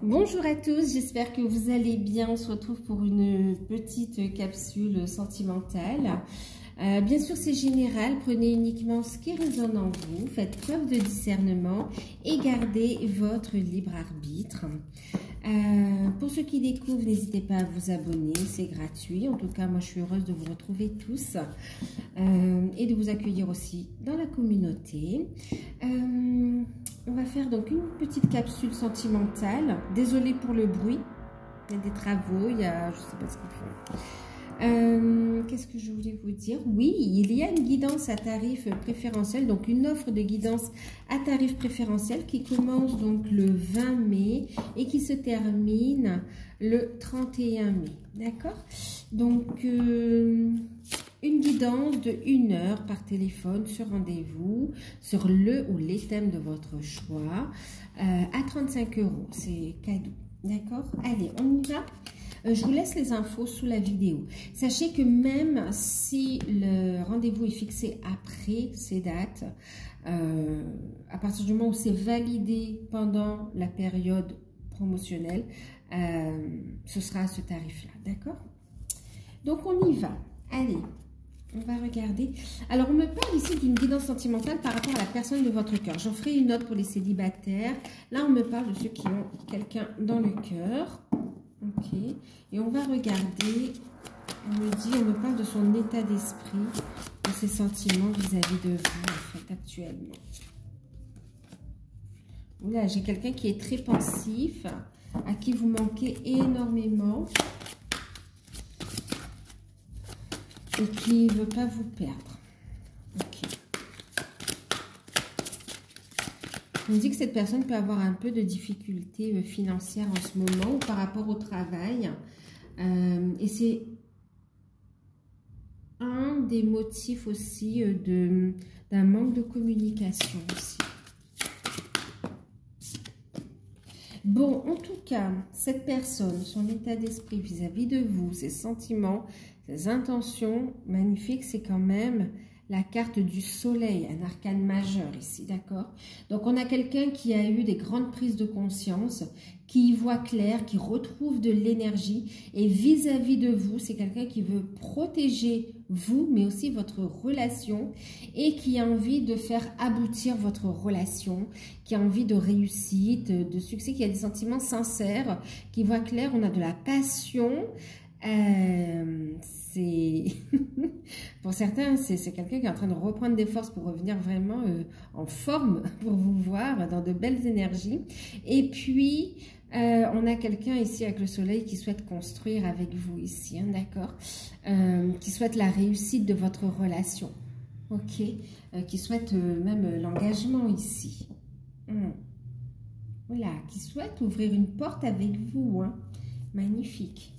Bonjour à tous, j'espère que vous allez bien. On se retrouve pour une petite capsule sentimentale. Bien sûr, c'est général. Prenez uniquement ce qui résonne en vous. Faites preuve de discernement et gardez votre libre arbitre. Pour ceux qui découvrent, n'hésitez pas à vous abonner. C'est gratuit. En tout cas, moi, je suis heureuse de vous retrouver tous et de vous accueillir aussi dans la communauté. On va faire donc une petite capsule sentimentale. Désolée pour le bruit. Il y a des travaux, il y a... je ne sais pas ce qu'ils font. Qu'est-ce que je voulais vous dire? Oui, il y a une guidance à tarif préférentiel, donc une offre de guidance à tarif préférentiel qui commence donc le 20 mai et qui se termine le 31 mai. D'accord? Donc, une guidance de 1 heure par téléphone sur rendez-vous sur le ou les thèmes de votre choix à 35 €. C'est cadeau. D'accord? Allez, on y va. Je vous laisse les infos sous la vidéo. Sachez que même si le rendez-vous est fixé après ces dates, à partir du moment où c'est validé pendant la période promotionnelle, ce sera à ce tarif-là. D'accord? Donc, on y va. Allez, on va regarder. Alors, on me parle ici d'une guidance sentimentale par rapport à la personne de votre cœur. J'en ferai une autre pour les célibataires. Là, on me parle de ceux qui ont quelqu'un dans le cœur. Ok. Et on va regarder. On me parle de son état d'esprit, de ses sentiments vis-à-vis de vous, en fait, actuellement. Là, j'ai quelqu'un qui est très pensif, à qui vous manquez énormément. Et qui ne veut pas vous perdre. Ok. On me dit que cette personne peut avoir un peu de difficultés financières en ce moment ou par rapport au travail. Et c'est un des motifs aussi d'un manque de communication aussi. Bon, en tout cas, cette personne, son état d'esprit vis-à-vis de vous, ses sentiments, ses intentions magnifiques, c'est quand même la carte du soleil, un arcane majeur ici, d'accord? Donc, on a quelqu'un qui a eu des grandes prises de conscience, qui y voit clair, qui retrouve de l'énergie. Et vis-à-vis de vous, c'est quelqu'un qui veut protéger vous, mais aussi votre relation et qui a envie de faire aboutir votre relation, qui a envie de réussite, de succès, qui a des sentiments sincères, qui voit clair. On a de la passion. Pour certains, c'est quelqu'un qui est en train de reprendre des forces pour revenir vraiment en forme, pour vous voir dans de belles énergies. Et puis, on a quelqu'un ici avec le soleil qui souhaite construire avec vous ici, hein, d'accord, qui souhaite la réussite de votre relation, ok, qui souhaite même l'engagement ici. Voilà, qui souhaite ouvrir une porte avec vous, hein. Magnifique.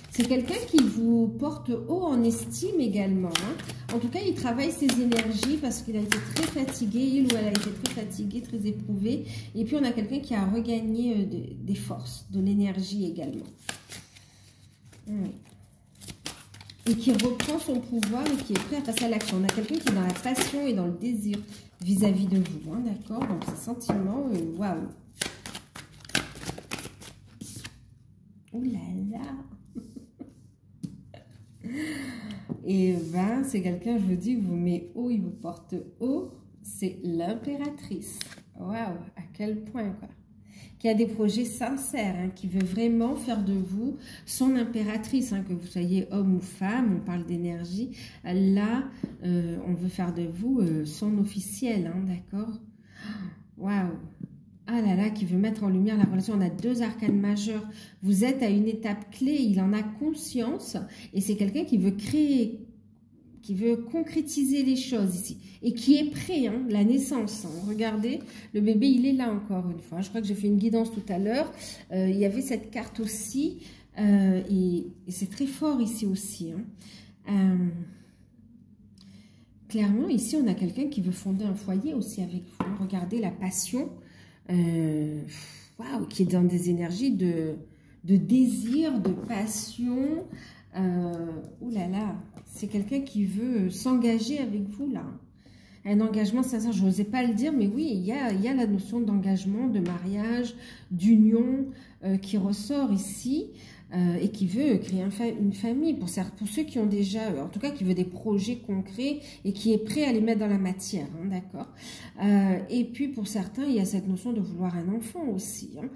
C'est quelqu'un qui vous porte haut en estime également. Hein. En tout cas, il travaille ses énergies parce qu'il a été très fatigué, il ou elle a été très fatigué, très éprouvé. Et puis, on a quelqu'un qui a regagné des forces, de l'énergie également. Et qui reprend son pouvoir et qui est prêt à passer à l'action. On a quelqu'un qui est dans la passion et dans le désir vis-à-vis de vous. Hein, d'accord? Donc, ces sentiments, waouh! Ouh là là. Et ben, c'est quelqu'un, je vous dis, vous met haut, il vous porte haut. C'est l'impératrice. Waouh, à quel point, quoi. Qui a des projets sincères, hein, qui veut vraiment faire de vous son impératrice, hein, que vous soyez homme ou femme, on parle d'énergie. Là, on veut faire de vous son officiel, hein, d'accord? Waouh! Ah là là, qui veut mettre en lumière la relation. On a 2 arcanes majeurs. Vous êtes à une étape clé, il en a conscience. Et c'est quelqu'un qui veut créer, qui veut concrétiser les choses ici. Et qui est prêt, hein, la naissance. Hein. Regardez, le bébé, il est là encore une fois. Je crois que j'ai fait une guidance tout à l'heure. Il y avait cette carte aussi. Et c'est très fort ici aussi. Hein. Clairement, ici, on a quelqu'un qui veut fonder un foyer aussi avec vous. Regardez la passion. Waouh, qui est dans des énergies de désir, de passion. Ouh là là, c'est quelqu'un qui veut s'engager avec vous là. Un engagement sincère, je n'osais pas le dire, mais oui, il y a la notion d'engagement, de mariage, d'union qui ressort ici et qui veut créer une famille. Pour ceux qui ont déjà, en tout cas, qui veut des projets concrets et qui est prêt à les mettre dans la matière, hein, d'accord. Et puis, pour certains, il y a cette notion de vouloir un enfant aussi, hein,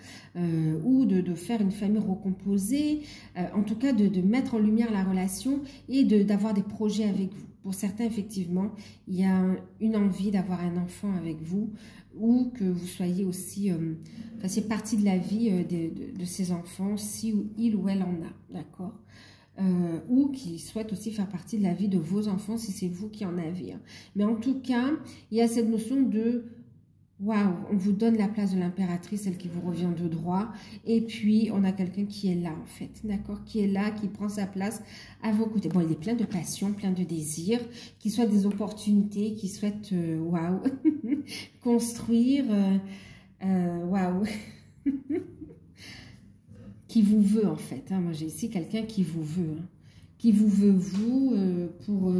ou de faire une famille recomposée, en tout cas, de mettre en lumière la relation et d'avoir des projets avec vous. Pour certains, effectivement, il y a une envie d'avoir un enfant avec vous ou que vous soyez aussi, fassiez partie de la vie de ces enfants, si il ou elle en a, d'accord, ou qui souhaitent aussi faire partie de la vie de vos enfants si c'est vous qui en avez. Hein. Mais en tout cas, il y a cette notion de waouh, on vous donne la place de l'impératrice, celle qui vous revient de droit. Et puis, on a quelqu'un qui est là, en fait, d'accord, qui est là, qui prend sa place à vos côtés. Bon, il est plein de passion, plein de désirs, qui souhaite des opportunités, qui souhaite, waouh, construire, waouh, qui vous veut, en fait. Hein. Moi, j'ai ici quelqu'un qui vous veut, hein. Qui vous veut, vous, pour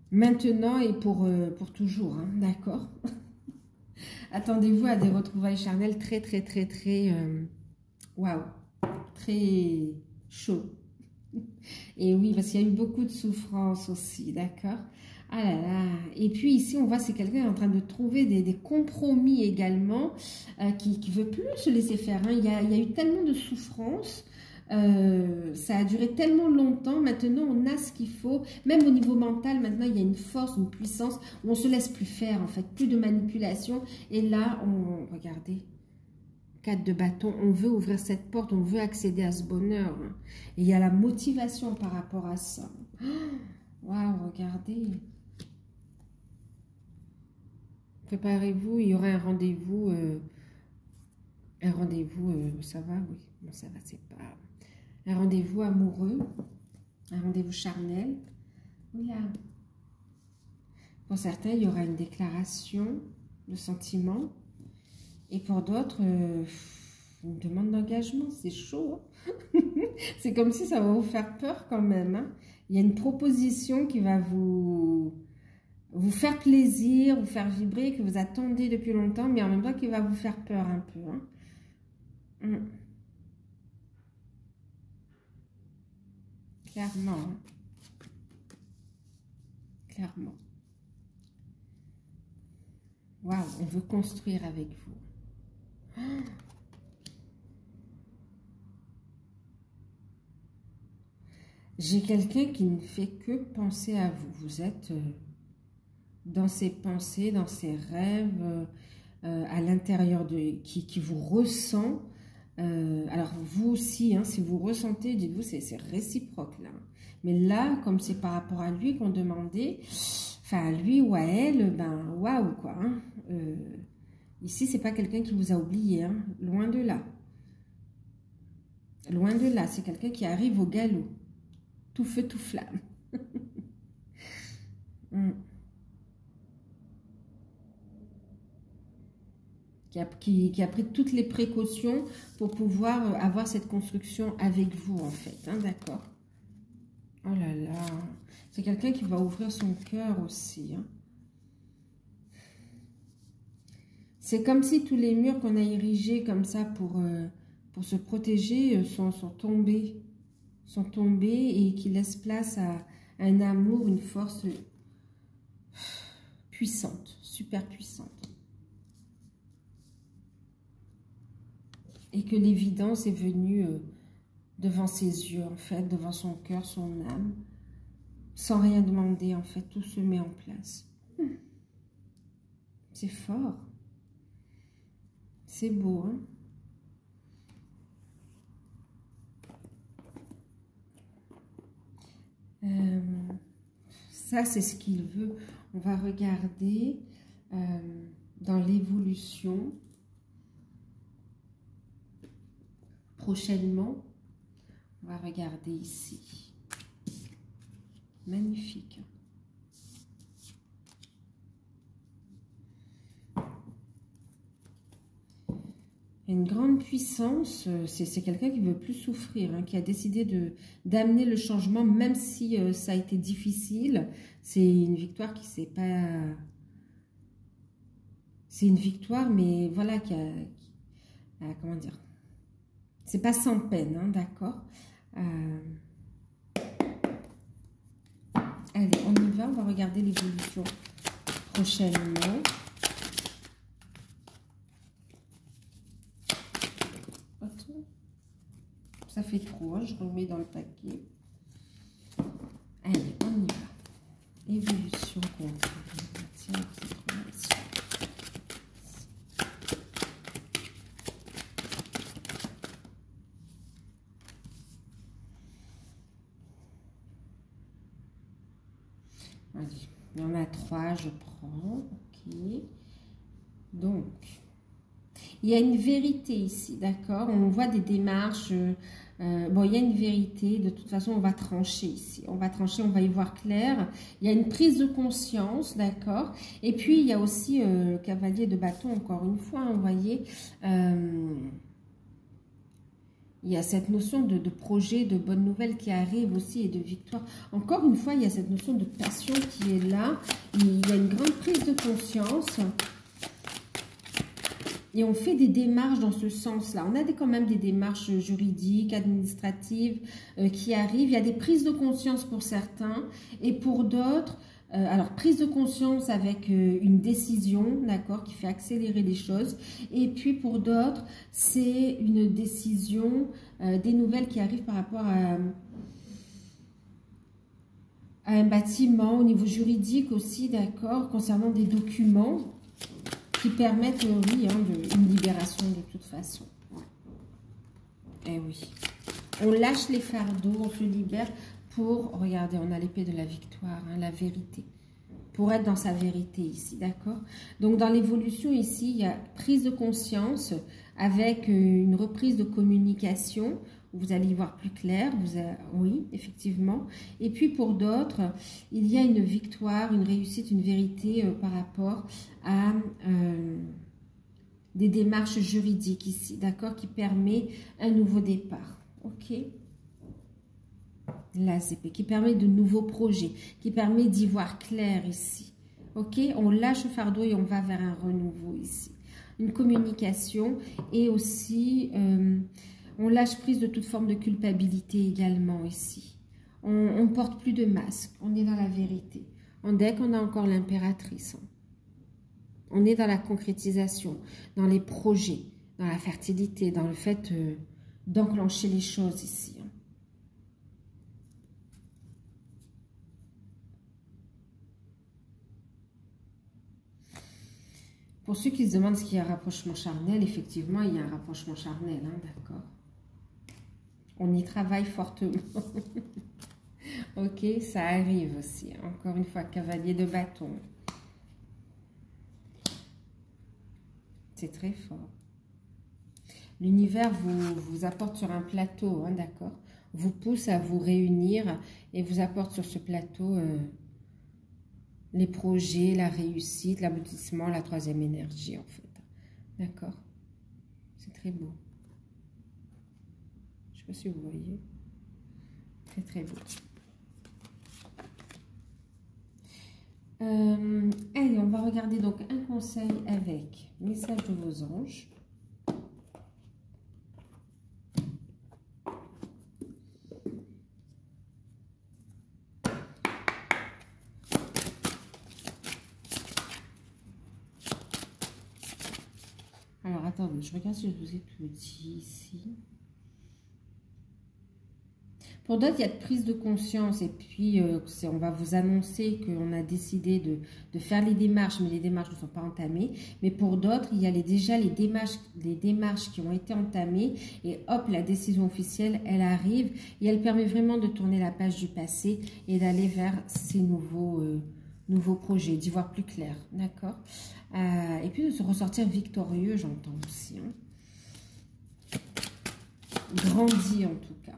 maintenant et pour toujours, hein, d'accord. Attendez-vous à des retrouvailles charnelles très, très, très, très, waouh, très chaud. Et oui, parce qu'il y a eu beaucoup de souffrance aussi, d'accord. Ah là là. Et puis ici, on voit c'est quelqu'un en train de trouver des compromis également, qui ne veut plus se laisser faire. Hein. Il y a eu tellement de souffrance. Ça a duré tellement longtemps, maintenant on a ce qu'il faut, même au niveau mental, maintenant il y a une force, une puissance, où on ne se laisse plus faire en fait, plus de manipulation, et là, regardez, 4 de bâton, on veut ouvrir cette porte, on veut accéder à ce bonheur, hein. Et il y a la motivation par rapport à ça. Waouh, regardez. Préparez-vous, il y aura un rendez-vous, ça va, oui, bon, ça va, c'est pas... Un rendez-vous amoureux, un rendez-vous charnel. Oula. Pour certains, il y aura une déclaration de sentiment. Et pour d'autres, une demande d'engagement. C'est chaud. Hein. C'est comme si ça va vous faire peur quand même. Hein. Il y a une proposition qui va vous faire plaisir, vous faire vibrer, que vous attendez depuis longtemps, mais en même temps qui va vous faire peur un peu. Hein. Clairement. Clairement. Waouh, on veut construire avec vous. J'ai quelqu'un qui ne fait que penser à vous. Vous êtes dans ses pensées, dans ses rêves, à l'intérieur de qui vous ressent. Alors vous aussi, hein, si vous ressentez, dites-vous, c'est réciproque là. Mais là, comme c'est par rapport à lui qu'on demandait, enfin à lui ou à elle, ben waouh quoi. Hein, ici, c'est pas quelqu'un qui vous a oublié, hein, loin de là. Loin de là, c'est quelqu'un qui arrive au galop, tout feu, tout flamme. Qui a pris toutes les précautions pour pouvoir avoir cette construction avec vous, en fait. Hein, d'accord. Oh là là. C'est quelqu'un qui va ouvrir son cœur aussi. Hein. C'est comme si tous les murs qu'on a érigés comme ça pour se protéger sont tombés. Sont tombés et qui laissent place à un amour, une force puissante, super puissante. Et que l'évidence est venue devant ses yeux, en fait, devant son cœur, son âme, sans rien demander, en fait, tout se met en place. C'est fort. C'est beau, hein. Ça, c'est ce qu'il veut. On va regarder dans l'évolution. Prochainement, on va regarder ici. Magnifique. Une grande puissance, c'est quelqu'un qui veut plus souffrir, hein, qui a décidé d'amener le changement, même si ça a été difficile. C'est une victoire qui s'est pas... C'est une victoire, mais voilà, comment dire? C'est pas sans peine, hein, d'accord? Allez, on y va, on va regarder l'évolution prochainement. Ça fait trop, hein, je remets dans le paquet. Allez, on y va. Évolution contre. Tiens, allez, il y en a 3, je prends. Ok. Donc, il y a une vérité ici, d'accord? On voit des démarches. Bon, il y a une vérité. De toute façon, on va trancher ici. On va trancher, on va y voir clair. Il y a une prise de conscience, d'accord? Et puis, il y a aussi le cavalier de bâton, encore une fois, hein, vous voyez. Il y a cette notion de projet, de bonne nouvelle qui arrive aussi et de victoire. Encore une fois, il y a cette notion de passion qui est là. Il y a une grande prise de conscience. Et on fait des démarches dans ce sens-là. On a quand même des démarches juridiques, administratives qui arrivent. Il y a des prises de conscience pour certains et pour d'autres. Alors, prise de conscience avec une décision, d'accord, qui fait accélérer les choses. Et puis pour d'autres, c'est une décision, des nouvelles qui arrivent par rapport à un bâtiment, au niveau juridique aussi, d'accord, concernant des documents qui permettent, oui, hein, une libération de toute façon. Ouais. Eh oui. On lâche les fardeaux, on se libère pour, regardez, on a l'épée de la victoire, hein, la vérité. Pour être dans sa vérité ici, d'accord? Donc, dans l'évolution ici, il y a prise de conscience avec une reprise de communication. Vous allez y voir plus clair, oui, effectivement. Et puis pour d'autres, il y a une victoire, une réussite, une vérité par rapport à des démarches juridiques ici, d'accord, qui permet un nouveau départ, ok? L'ACP, qui permet de nouveaux projets, qui permet d'y voir clair ici, ok? On lâche le fardeau et on va vers un renouveau ici. Une communication et aussi... on lâche prise de toute forme de culpabilité également ici. On ne porte plus de masque. On est dans la vérité. En deck, on a encore l'impératrice. On est dans la concrétisation, dans les projets, dans la fertilité, dans le fait d'enclencher les choses ici. Pour ceux qui se demandent ce qu'il y a un rapprochement charnel, effectivement, il y a un rapprochement charnel, hein, d'accord? On y travaille fortement. Ok, ça arrive aussi. Encore une fois, cavalier de bâton. C'est très fort. L'univers vous apporte sur un plateau, hein, d'accord? Vous pousse à vous réunir et vous apporte sur ce plateau les projets, la réussite, l'aboutissement, la troisième énergie, en fait. D'accord? C'est très beau. Je ne sais pas si vous voyez. Très, très beau. Allez, on va regarder donc un conseil avec message de vos anges. Alors, attendez, je regarde si je vous ai tout dit ici. Pour d'autres, il y a de prise de conscience et puis on va vous annoncer qu'on a décidé de faire les démarches, mais les démarches ne sont pas entamées. Mais pour d'autres, il y a déjà les démarches qui ont été entamées et hop, la décision officielle, elle arrive et elle permet vraiment de tourner la page du passé et d'aller vers ces nouveaux projets, d'y voir plus clair, d'accord? Et puis de se ressortir victorieux, j'entends aussi. Hein. Grandi en tout cas.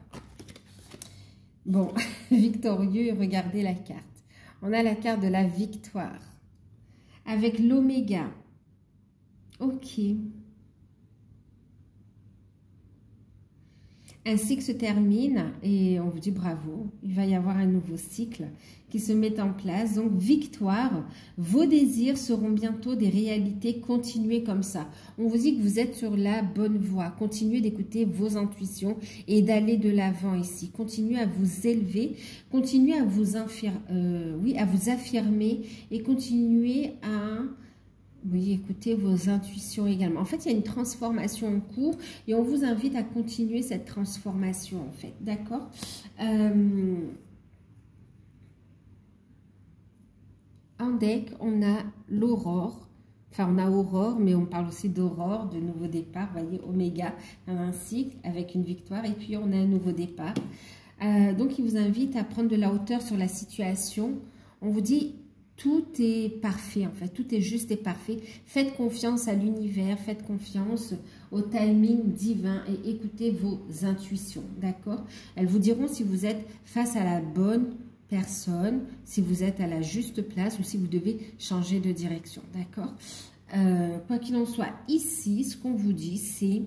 Bon, victorieux, regardez la carte. On a la carte de la victoire. Avec l'oméga. Ok. Un cycle se termine et on vous dit bravo. Il va y avoir un nouveau cycle qui se met en place. Donc, victoire. Vos désirs seront bientôt des réalités. Continuez comme ça. On vous dit que vous êtes sur la bonne voie. Continuez d'écouter vos intuitions et d'aller de l'avant ici. Continuez à vous élever. Continuez à vous, à vous affirmer et continuez à... Oui, écoutez vos intuitions également. En fait, il y a une transformation en cours et on vous invite à continuer cette transformation, en fait. D'accord? En deck, on a l'aurore. Enfin, on a aurore, mais on parle aussi d'aurore, de nouveau départ. Vous voyez, oméga, un cycle avec une victoire. Et puis, on a un nouveau départ. Donc, il vous invite à prendre de la hauteur sur la situation. On vous dit... Tout est parfait, en fait. Tout est juste et parfait. Faites confiance à l'univers. Faites confiance au timing divin et écoutez vos intuitions, d'accord? Elles vous diront si vous êtes face à la bonne personne, si vous êtes à la juste place ou si vous devez changer de direction, d'accord? Quoi qu'il en soit, ici, ce qu'on vous dit, c'est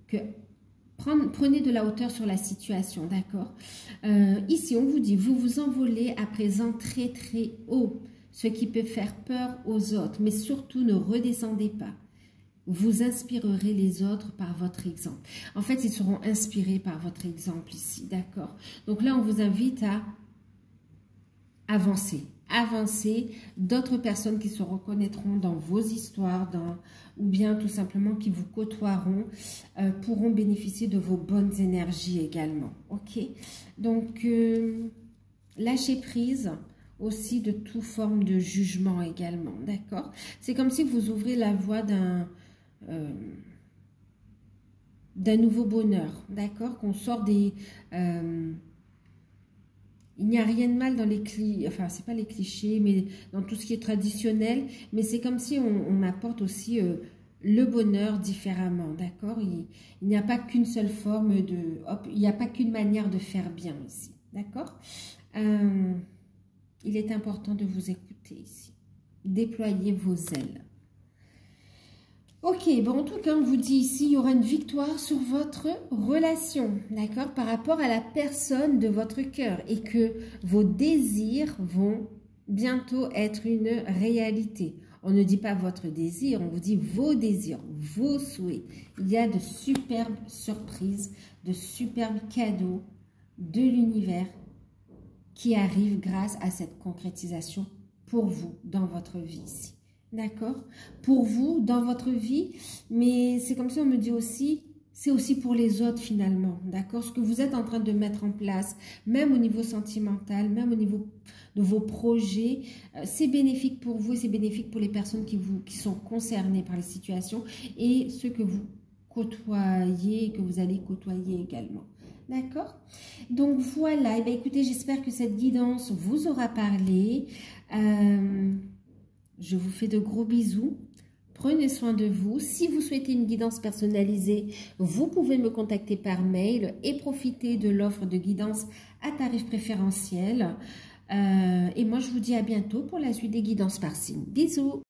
que... Prenez de la hauteur sur la situation, d'accord? Ici, on vous dit, vous vous envolez à présent très très haut, ce qui peut faire peur aux autres, mais surtout ne redescendez pas. Vous inspirerez les autres par votre exemple. En fait, ils seront inspirés par votre exemple ici, d'accord? Donc là, on vous invite à avancer. Avancer, d'autres personnes qui se reconnaîtront dans vos histoires, ou bien tout simplement qui vous côtoieront, pourront bénéficier de vos bonnes énergies également. Ok? Donc, lâchez prise aussi de toute forme de jugement également. D'accord? C'est comme si vous ouvrez la voie d'un nouveau bonheur. D'accord? Qu'on sort des... il n'y a rien de mal dans les clichés, enfin, c'est pas les clichés, mais dans tout ce qui est traditionnel. Mais c'est comme si on apporte aussi le bonheur différemment, d'accord? Il n'y a pas qu'une seule forme de... Hop, il n'y a pas qu'une manière de faire bien ici, d'accord? Il est important de vous écouter ici. Déployez vos ailes. Ok, bon, en tout cas, on vous dit ici, il y aura une victoire sur votre relation, d'accord, par rapport à la personne de votre cœur et que vos désirs vont bientôt être une réalité. On ne dit pas votre désir, on vous dit vos désirs, vos souhaits. Il y a de superbes surprises, de superbes cadeaux de l'univers qui arrivent grâce à cette concrétisation pour vous dans votre vie ici. D'accord? Pour vous, dans votre vie, mais c'est comme ça on me dit aussi, c'est aussi pour les autres finalement, d'accord? Ce que vous êtes en train de mettre en place, même au niveau sentimental, même au niveau de vos projets, c'est bénéfique pour vous et c'est bénéfique pour les personnes qui sont concernées par les situations et ceux que vous côtoyez et que vous allez côtoyer également. D'accord? Donc voilà, et bien, écoutez, j'espère que cette guidance vous aura parlé. Je vous fais de gros bisous. Prenez soin de vous. Si vous souhaitez une guidance personnalisée, vous pouvez me contacter par mail et profiter de l'offre de guidance à tarif préférentiel. Et moi, je vous dis à bientôt pour la suite des guidances par signe. Bisous!